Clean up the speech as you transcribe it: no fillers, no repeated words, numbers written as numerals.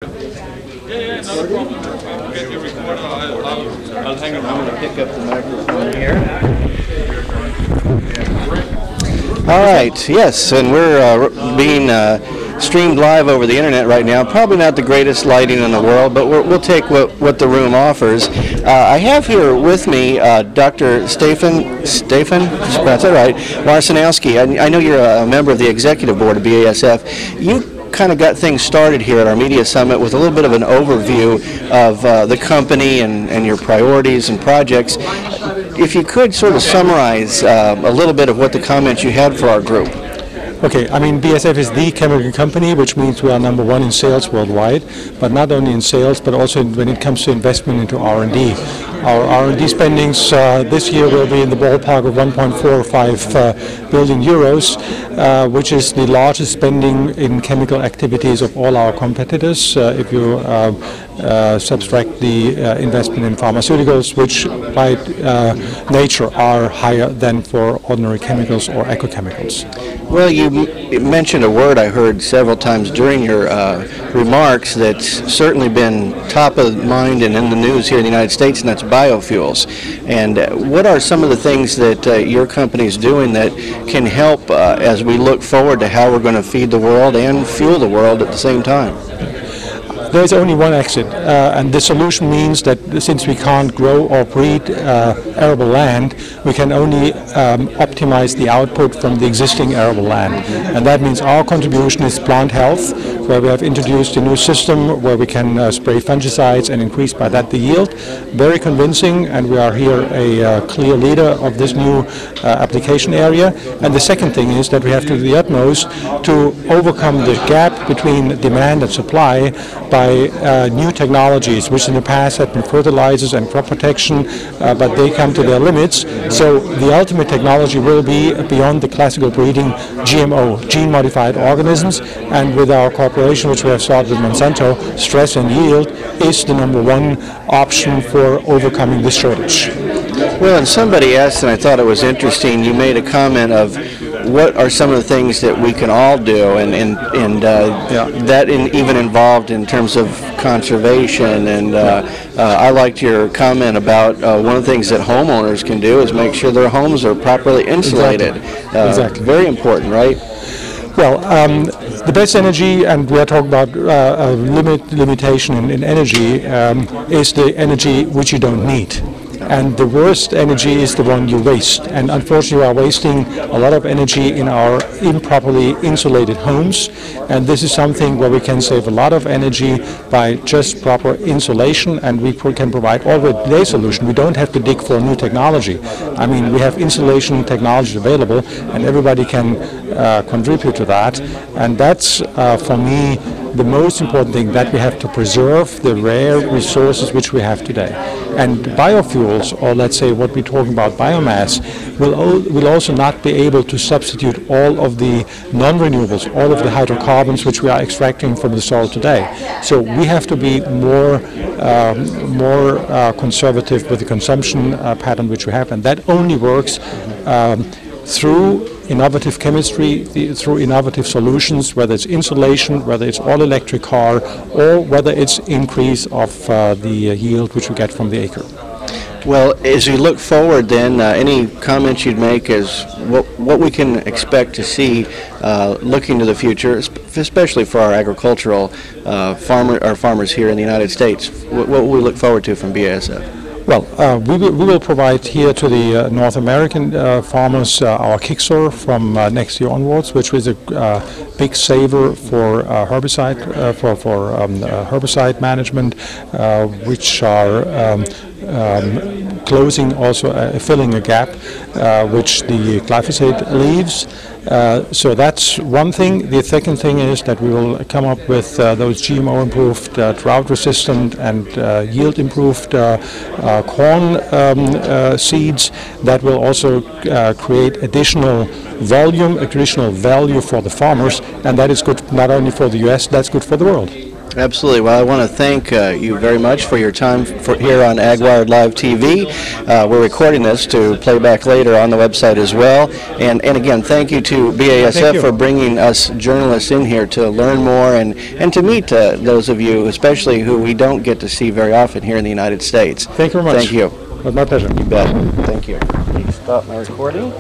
Yeah, not a problem. I'll get your recorder. I'll hang around. I'm going to pick up the microphone here. All right, yes, and we're being streamed live over the internet right now. Probably not the greatest lighting in the world, but we'll take what the room offers. I have here with me Dr. Stefan, that's all right, Marcinowski. I know you're a member of the Executive Board of BASF. You kind of got things started here at our media summit with a little bit of an overview of the company and your priorities and projects. If you could sort of summarize a little bit of what the comments you had for our group. Okay, I mean, BASF is the chemical company, which means we are #1 in sales worldwide, but not only in sales, but also when it comes to investment into R&D. Our R&D spendings this year will be in the ballpark of 1.45 billion euros, which is the largest spending in chemical activities of all our competitors. If you subtract the investment in pharmaceuticals, which by nature are higher than for ordinary chemicals or agrochemicals. Well, you mentioned a word I heard several times during your remarks that's certainly been top of mind and in the news here in the United States, and that's biofuels. And what are some of the things that your company is doing that can help as we look forward to how we're going to feed the world and fuel the world at the same time? There's only one exit, and the solution means that since we can't grow or breed arable land, we can only optimize the output from the existing arable land. And that means our contribution is plant health, where we have introduced a new system where we can spray fungicides and increase by that the yield. Very convincing, and we are here a clear leader of this new application area. And the second thing is that we have to do the utmost to overcome the gap between demand and supply by new technologies, which in the past had been fertilizers and crop protection, but they come to their limits. So the ultimate technology will be beyond the classical breeding GMO, gene-modified organisms, and with our cooperation, which we have started with Monsanto, stress and yield is the #1 option for overcoming this shortage. Well, and somebody asked, and I thought it was interesting, you made a comment of what are some of the things that we can all do, and that even involved in terms of conservation. And I liked your comment about one of the things that homeowners can do is make sure their homes are properly insulated. Exactly. Very important, right? Well, the best energy, and we are talking about limitation in energy, is the energy which you don't need. And the worst energy is the one you waste. And unfortunately, we are wasting a lot of energy in our improperly insulated homes. And this is something where we can save a lot of energy by just proper insulation, and we can provide already today's solution. We don't have to dig for new technology. I mean, we have insulation technology available, and everybody can contribute to that. And that's, for me, the most important thing, that we have to preserve the rare resources which we have today. And biofuels, or let's say what we're talking about, biomass, will also not be able to substitute all of the non-renewables, all of the hydrocarbons which we are extracting from the soil today. So we have to be more conservative with the consumption pattern which we have, and that only works through innovative chemistry, through innovative solutions, whether it's insulation, whether it's all-electric car, or whether it's increase of the yield which we get from the acre. Well, as you look forward then, any comments you'd make as what we can expect to see looking to the future, especially for our agricultural farmers here in the United States? What will we look forward to from BASF? Well, we will provide here to the North American farmers our Kicksor from next year onwards, which is a big saver for herbicide management, which are closing also filling a gap which the glyphosate leaves. So that's one thing. The second thing is that we will come up with those GMO improved, drought resistant and yield improved corn seeds that will also create additional volume, additional value for the farmers, and that is good not only for the US, that's good for the world. Absolutely. Well, I want to thank you very much for your time here on AgWired Live TV. We're recording this to play back later on the website as well. And again, thank you to BASF for bringing us journalists in here to learn more and to meet those of you, especially who we don't get to see very often here in the United States. Thank you very much. Thank you. Well, my pleasure. You bet. Thank you. Please stop my recording.